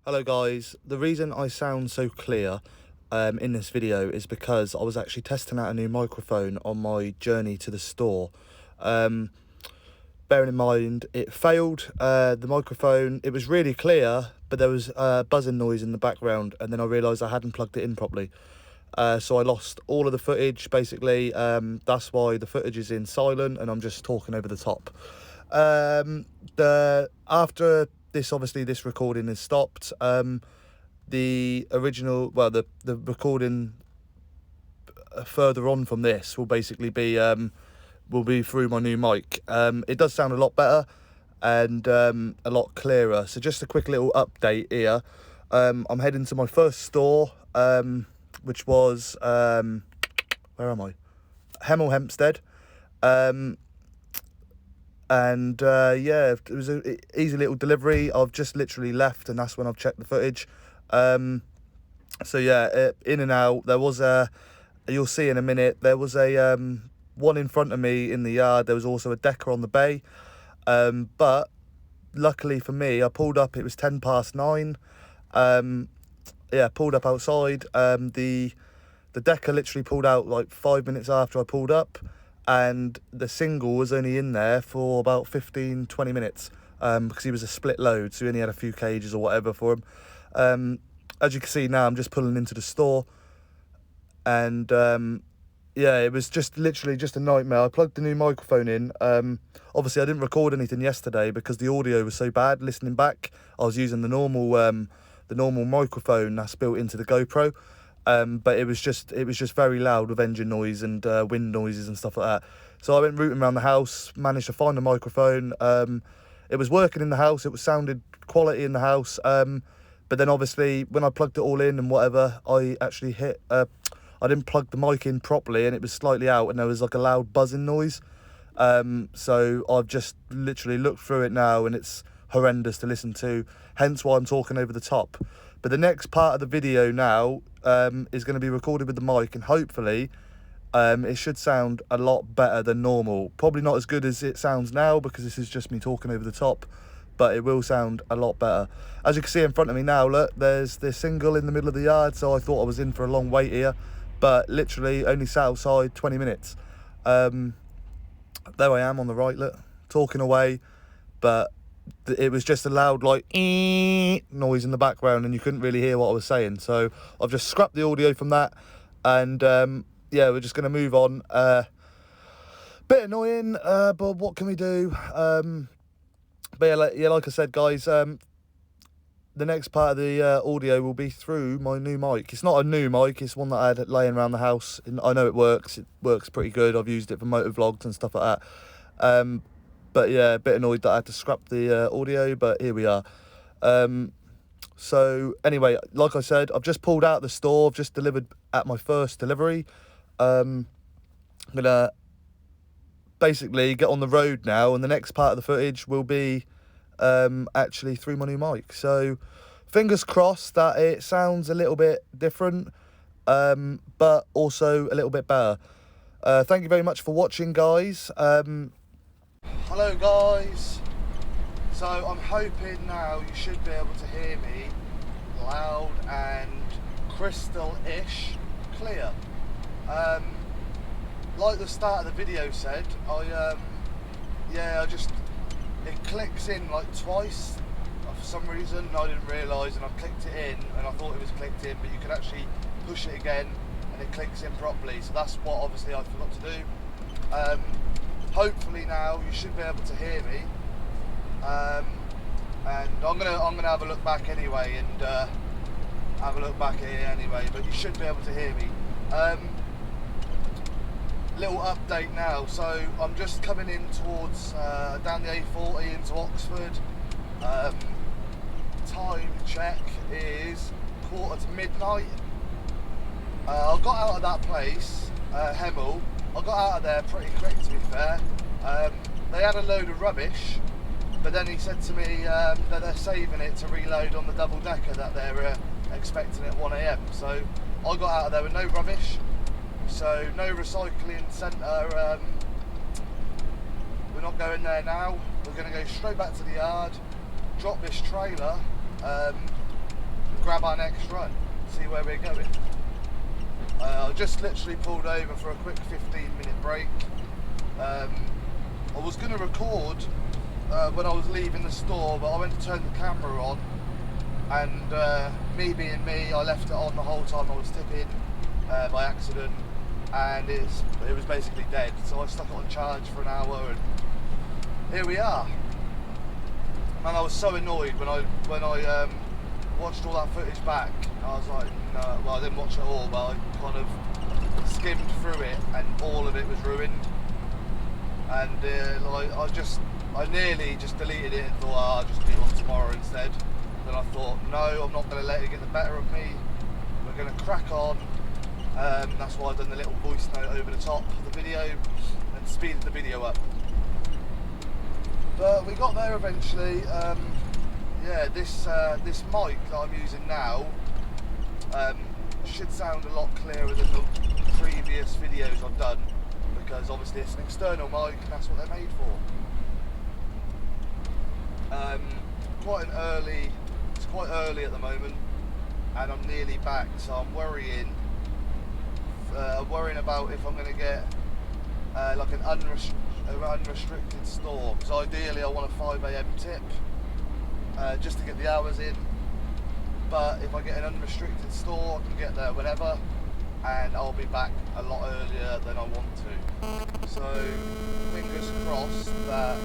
Hello guys, the reason I sound so clear in this video is because I was actually testing out a new microphone on my journey to the store. Bearing in mind it failed, the microphone, it was really clear, but there was buzzing noise in the background, and then I realised I hadn't plugged it in properly. So I lost all of the footage basically. That's why the footage is in silent and I'm just talking over the top. After this, obviously this recording is stopped. The original, well, the recording further on from this will basically be through my new mic. It does sound a lot better and a lot clearer. So just a quick little update here. I'm heading to my first store, which was where am I? Hemel Hempstead. Yeah, it was an easy little delivery. I've just literally left, and that's when I've checked the footage. So yeah, in and out. There was you'll see in a minute, there was a one in front of me in the yard. There was also a decker on the bay. But luckily for me, I pulled up, it was 9:10. Yeah, pulled up outside. The decker literally pulled out like 5 minutes after I pulled up, and the single was only in there for about 15-20 minutes because he was a split load, so he only had a few cages or whatever for him. As you can see now, I'm just pulling into the store, and yeah, it was just literally just a nightmare. I plugged the new microphone in. Obviously I didn't record anything yesterday because the audio was so bad. Listening back, I was using the normal microphone that's built into the GoPro. But it was just very loud with engine noise and wind noises and stuff like that. So I went rooting around the house, managed to find a microphone. It was working in the house, it was sounded quality in the house. But then obviously when I plugged it all in and whatever, I actually I didn't plug the mic in properly, and it was slightly out, and there was like a loud buzzing noise. So I've just literally looked through it now, and it's horrendous to listen to, hence why I'm talking over the top. But the next part of the video now is going to be recorded with the mic, and hopefully it should sound a lot better than normal. Probably not as good as it sounds now because this is just me talking over the top, but it will sound a lot better. As you can see in front of me now, look, there's this single in the middle of the yard, so I thought I was in for a long wait here, but literally only sat outside 20 minutes. There I am on the right, look, talking away, but it was just a loud like noise in the background, and you couldn't really hear what I was saying. So I've just scrapped the audio from that, and yeah, we're just going to move on. Bit annoying, but what can we do? But yeah, like I said, guys, the next part of the audio will be through my new mic. It's not a new mic, it's one that I had laying around the house. I know it works pretty good. I've used it for motor vlogs and stuff like that. But yeah, a bit annoyed that I had to scrap the audio, but here we are. So anyway, like I said, I've just pulled out the store. I've just delivered at my first delivery. I'm gonna basically get on the road now, and the next part of the footage will be actually through my new mic. So fingers crossed that it sounds a little bit different, but also a little bit better. Thank you very much for watching, guys. Hello guys, so I'm hoping now you should be able to hear me loud and crystal-ish clear. Like the start of the video said, it clicks in like twice for some reason. I didn't realise, and I clicked it in and I thought it was clicked in, but you could actually push it again and it clicks in properly. So that's what obviously I forgot to do. Hopefully now you should be able to hear me, and I'm gonna have a look back anyway, and have a look back here anyway. But you should be able to hear me. Little update now. So I'm just coming in towards down the A40 into Oxford. Time check is midnight. I got out of that place, Hemel. I got out of there pretty quick, to be fair. They had a load of rubbish, but then he said to me that they're saving it to reload on the double decker that they're expecting at 1 AM. So I got out of there with no rubbish, so no recycling centre. We're not going there now. We're going to go straight back to the yard, drop this trailer, grab our next run, see where we're going. I just literally pulled over for a quick 15-minute break. I was going to record when I was leaving the store, but I went to turn the camera on, and me being me, I left it on the whole time I was tipping by accident, and it was basically dead. So I stuck it on charge for an hour, and here we are. Man, I was so annoyed when I watched all that footage back. I was like, no, well, I didn't watch it all, but I kind of skimmed through it, and all of it was ruined. And like, I nearly just deleted it and thought, I'll just do it on tomorrow instead. Then I thought, no, I'm not going to let it get the better of me. We're going to crack on. That's why I've done the little voice note over the top of the video and speeded the video up. But we got there eventually. Yeah, this mic that I'm using now should sound a lot clearer than the previous videos I've done, because obviously it's an external mic and that's what they're made for. It's quite early at the moment, and I'm nearly back, so I'm worrying about if I'm going to get like an unrestricted store, because ideally I want a 5 AM tip just to get the hours in. But if I get an unrestricted store, I can get there whenever, and I'll be back a lot earlier than I want to. So fingers crossed that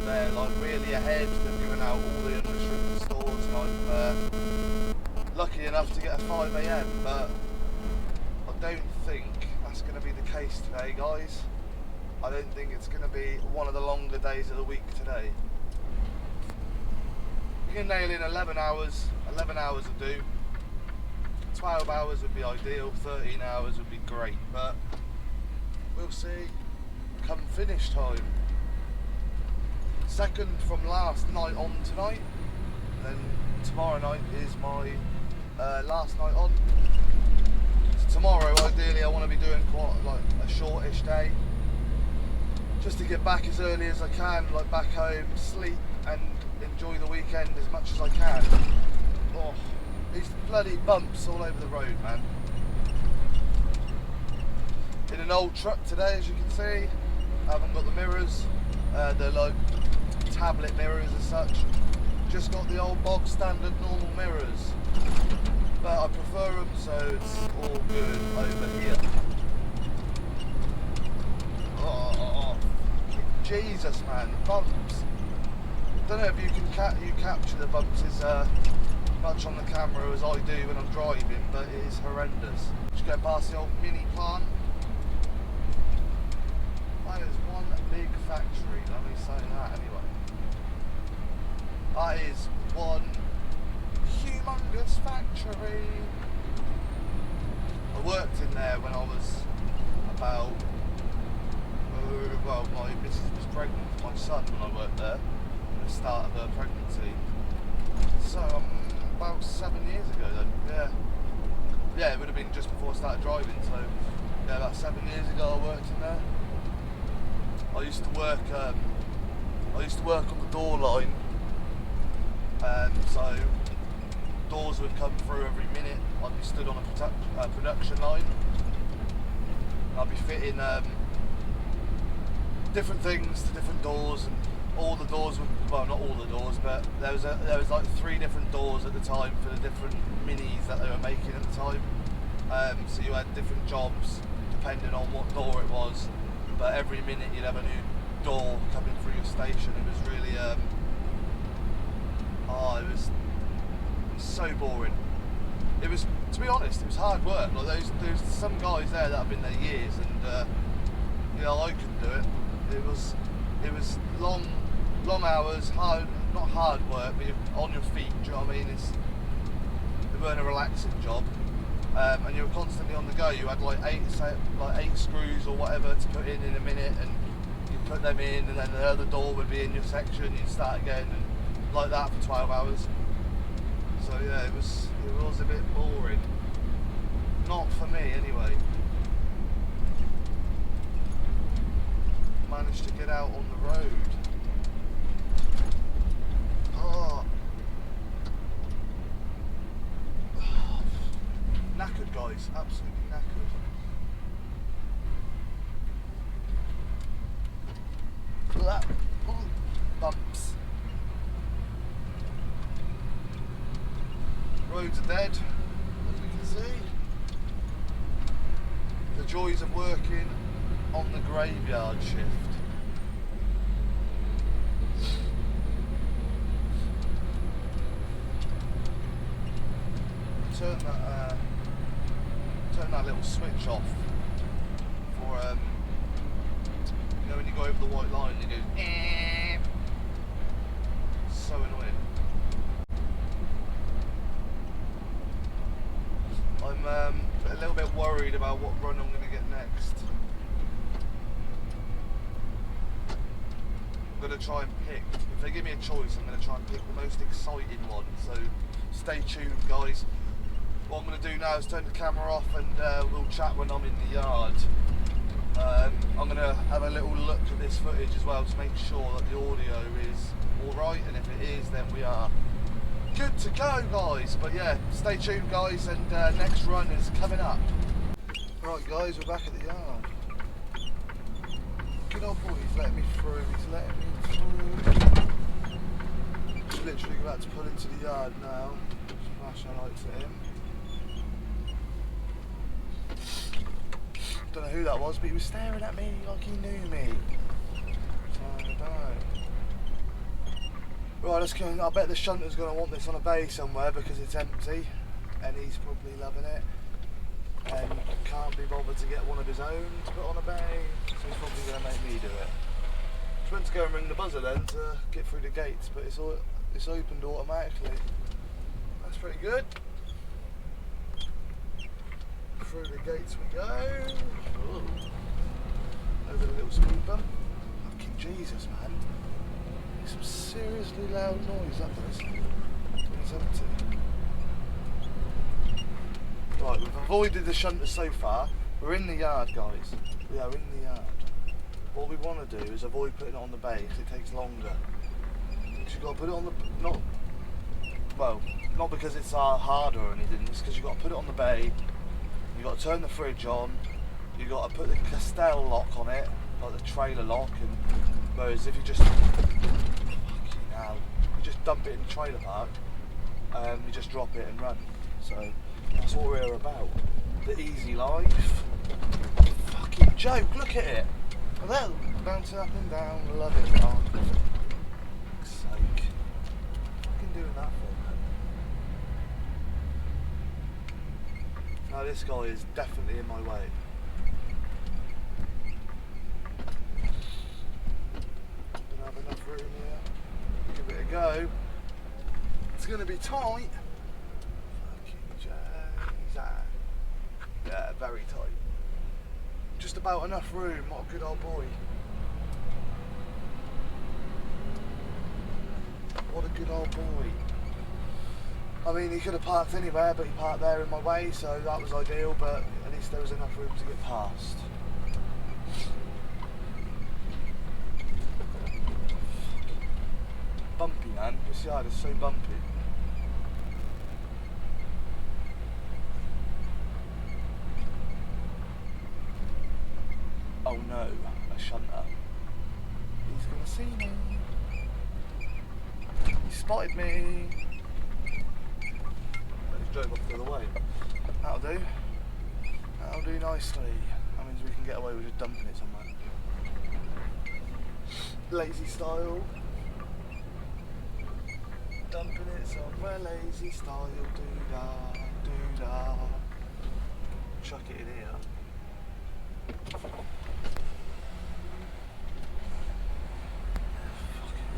they're like really ahead. They've given out all the unrestricted stores, and I'm lucky enough to get a 5 AM. But I don't think that's going to be the case today, guys. I don't think it's going to be one of the longer days of the week today. You can nail in 11 hours. 11 hours will do. 12 hours would be ideal. 13 hours would be great. But we'll see come finish time. Second from last night on tonight. Then tomorrow night is my last night on. So tomorrow, ideally, I want to be doing quite like a shortish day, just to get back as early as I can, like back home, sleep and enjoy the weekend as much as I can. Oh, these bloody bumps all over the road, man. In an old truck today, as you can see, I haven't got the mirrors. They're like tablet mirrors as such. Just got the old bog standard normal mirrors. But I prefer them, so it's all good over here. Oh, Jesus, man, the bumps. Don't know if you can capture the bumps as much on the camera as I do when I'm driving, but it is horrendous. Just go past the old mini plant. That is one big factory, let me say that anyway. That is one humongous factory. I worked in there when I was about, well, my missus was pregnant with my son when I worked there. The start of her pregnancy. So about 7 years ago then, yeah, it would have been just before I started driving, so yeah, about 7 years ago I worked in there. I used to work on the door line, so doors would come through every minute. I'd be stood on a production line, and I'd be fitting different things to different doors, and all the doors were, well, not all the doors, but there was like 3 different doors at the time for the different minis that they were making at the time. So you had different jobs depending on what door it was, but every minute you'd have a new door coming through your station. It was really it was so boring. It was, to be honest, it was hard work. Like there's some guys there that have been there years, and I couldn't do it. It was long hours, not hard work, but you're on your feet, do you know what I mean? It weren't a relaxing job, and you were constantly on the go. You had like 8 screws or whatever to put in a minute, and you put them in, and then the other door would be in your section, you'd start again, and like that for 12 hours. So yeah, it was a bit boring. Not for me anyway. Managed to get out on the road. guys, absolutely knackered. Look at that. Ooh, bumps. Roads are dead, as we can see. The joys of working on the graveyard shift. Turn that little switch off for you know when you go over the white line and it goes so annoying. I'm a little bit worried about what run I'm going to get next. I'm going to try and pick, if they give me a choice, I'm going to try and pick the most exciting one, so stay tuned guys. What I'm going to do now is turn the camera off and we'll chat when I'm in the yard. I'm going to have a little look at this footage as well to make sure that the audio is alright, and if it is then we are good to go guys. But yeah, stay tuned guys, and next run is coming up. Right guys, we're back at the yard. Good old boy, he's letting me through, he's letting me through. Just literally about to pull into the yard now. Flash our lights at him. Don't know who that was, but he was staring at me like he knew me. So I don't know. Right, let's go. I bet the shunter's going to want this on a bay somewhere because it's empty, and he's probably loving it. And can't be bothered to get one of his own to put on a bay, so he's probably going to make me do it. Just went to go and ring the buzzer then to get through the gates, but it's opened automatically. That's pretty good. Through the gates we go. Ooh. Over the little speed bump. Fucking Jesus, man. It's some seriously loud noise up this when it's empty. Right, we've avoided the shunter so far. We're in the yard, guys. We are in the yard. What we want to do is avoid putting it on the bay because it takes longer. Because you've got to put it on the... not because it's harder or anything, it's because you've got to put it on the bay. You've got to turn the fridge on, you've got to put the Castell lock on it, like the trailer lock, and whereas if you just dump it in the trailer park, you just drop it and run. So that's what we're about. The easy life. Fucking joke, look at it. And then bouncing up and down, love it. Oh, for fuck's sake. Fucking doing that for. Now this guy is definitely in my way. Don't have enough room here. Give it a go. It's going to be tight. Fucking Jesus. Yeah, very tight. Just about enough room. What a good old boy. What a good old boy. I mean, he could have parked anywhere, but he parked there in my way, so that was ideal, but at least there was enough room to get past. Bumpy, man. This yard is so bumpy. Oh no, a shunter. He's gonna see me. He spotted me. Drove off the other way. That'll do. That'll do nicely. That means we can get away with just dumping it somewhere. Lazy style. Dumping it somewhere, lazy style. Do-da, do-da. Chuck it in here. Fucking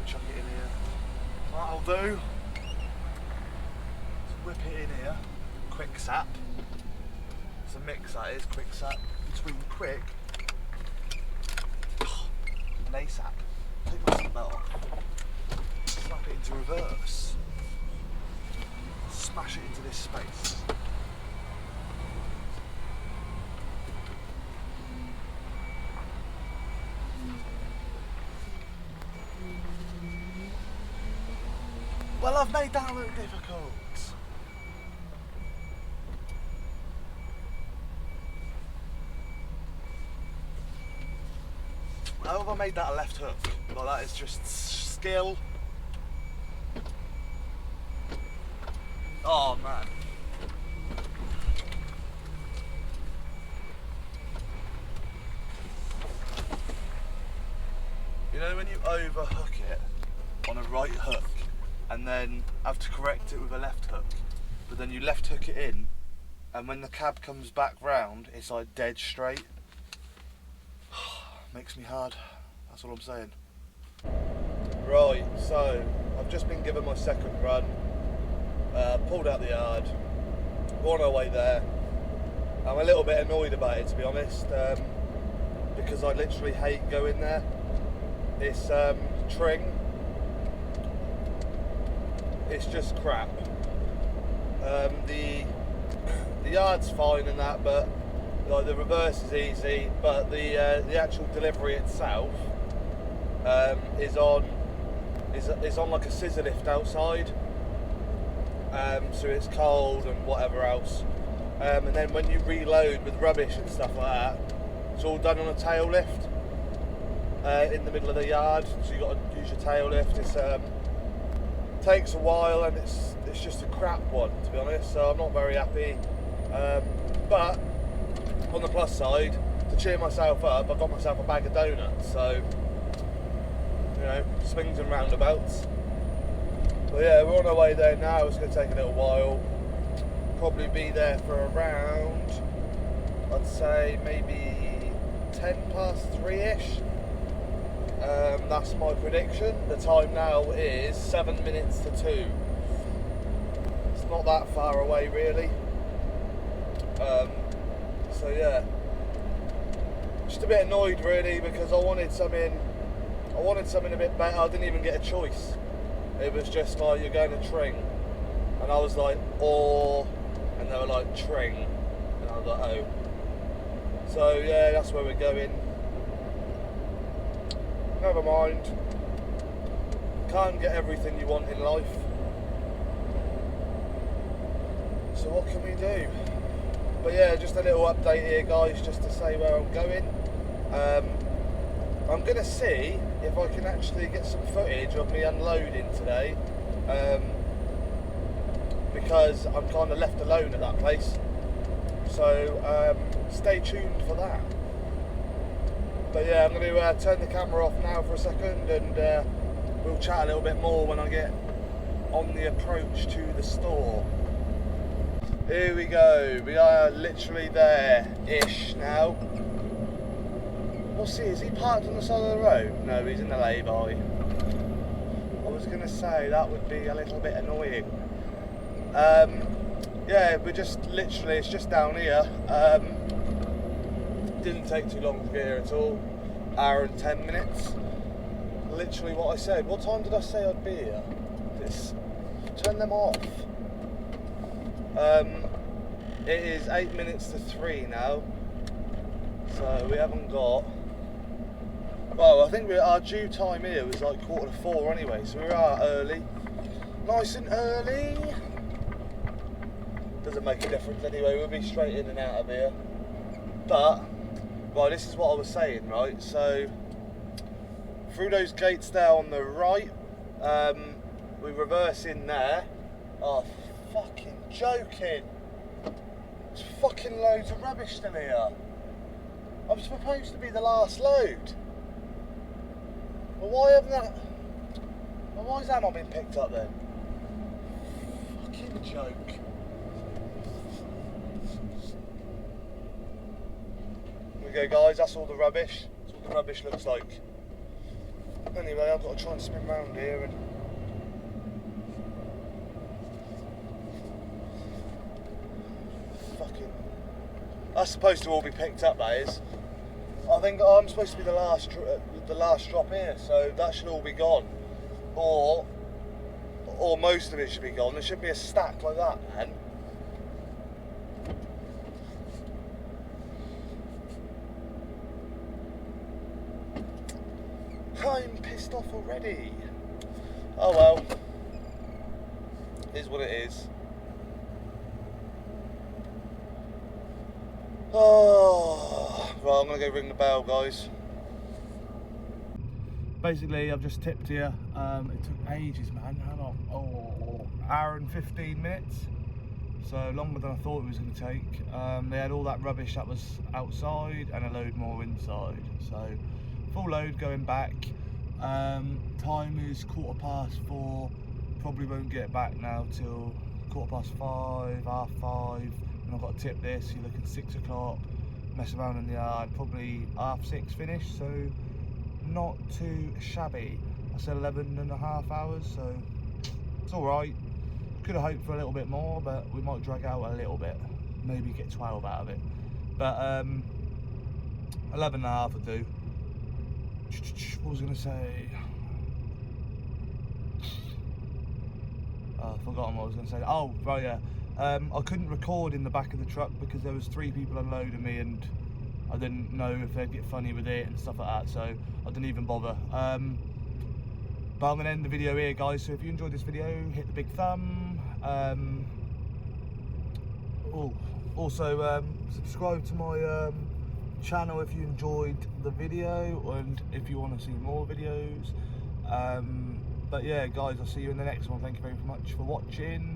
chuck it in here. That'll do. Whip it in here, quick sap. It's a mix, that is, quick sap between quick and ASAP. Take my seatbelt off, snap it into reverse, smash it into this space. Well, I've made that look difficult. How have I made that a left hook? Like, that is just skill. Oh man. You know when you overhook it on a right hook and then have to correct it with a left hook, but then you left hook it in, and when the cab comes back round, it's like dead straight. Makes me hard, that's all I'm saying. Right, so I've just been given my second run, pulled out the yard, we're on our way there. I'm a little bit annoyed about it, to be honest, because I literally hate going there. It's Tring, it's just crap. The yard's fine and that, but like, the reverse is easy, but the actual delivery itself is on like a scissor lift outside, so it's cold and whatever else, and then when you reload with rubbish and stuff like that, it's all done on a tail lift in the middle of the yard, so you got to use your tail lift. It's takes a while and it's just a crap one, to be honest, so I'm not very happy, but on the plus side, to cheer myself up, I got myself a bag of donuts, so you know, swings and roundabouts. But yeah, we're on our way there now. It's going to take a little while, probably be there for around, I'd say maybe 3:10ish. That's my prediction. The time now is 7 minutes to 2. It's not that far away really. So yeah, just a bit annoyed really, because I wanted something a bit better. I didn't even get a choice. It was just like, you're going to Tring, and I was like, or, and they were like, Tring, and I was like, oh. So yeah, that's where we're going. Never mind. Can't get everything you want in life. So what can we do? But yeah, just a little update here, guys, just to say where I'm going. I'm going to see if I can actually get some footage of me unloading today, because I'm kind of left alone at that place. So stay tuned for that. But yeah, I'm going to turn the camera off now for a second, and we'll chat a little bit more when I get on the approach to the store. Here we go, we are literally there-ish now. What's he, is he parked on the side of the road? No, he's in the lay-by. I was going to say, that would be a little bit annoying. Yeah, we're just literally, it's just down here. Didn't take too long to get here at all. Hour and 10 minutes. Literally what I said. What time did I say I'd be here? Turn them off. It is 8 minutes to 3 now. So we haven't got... Well, I think our due time here was like 3:45 anyway, so we are early. Nice and early. Doesn't make a difference anyway, we'll be straight in and out of here. But, right, this is what I was saying, right? So, through those gates there on the right, we reverse in there. Oh, fucking joking. There's fucking loads of rubbish still here. I'm supposed to be the last load. Well, why haven't that... Well, why has that not been picked up then? Fucking joke. Here we go, guys, that's all the rubbish. That's what the rubbish looks like. Anyway, I've got to try and spin round here and... Fucking... That's supposed to all be picked up, that is. I think I'm supposed to be the last drop here, so that should all be gone. Or most of it should be gone. There should be a stack like that, man. I'm pissed off already. Oh well. Is what it is. Oh, right, I'm going to go ring the bell, guys. basically I've just tipped here. It took ages, man. How long? Oh, hour and 15 minutes. So longer than I thought it was going to take. They had all that rubbish that was outside and a load more inside. So full load going back. Time is 4:15. Probably won't get back now till 5:15, 5:30. And I've got to tip this. You're looking 6 o'clock. Mess around in the yard. Probably 6:30 finish. So not too shabby. I said 11.5 hours. So it's all right. Could have hoped for a little bit more, but we might drag out a little bit, maybe get 12 out of it, but 11.5 will do. What was I going to say? I've forgotten what I was going to say. Oh right, yeah. I couldn't record in the back of the truck because there was 3 people unloading me and I didn't know if they'd get funny with it and stuff like that, so I didn't even bother. But I'm going to end the video here, guys. So if you enjoyed this video, hit the big thumb. Also subscribe to my channel if you enjoyed the video and if you want to see more videos. But yeah, guys, I'll see you in the next one. Thank you very much for watching.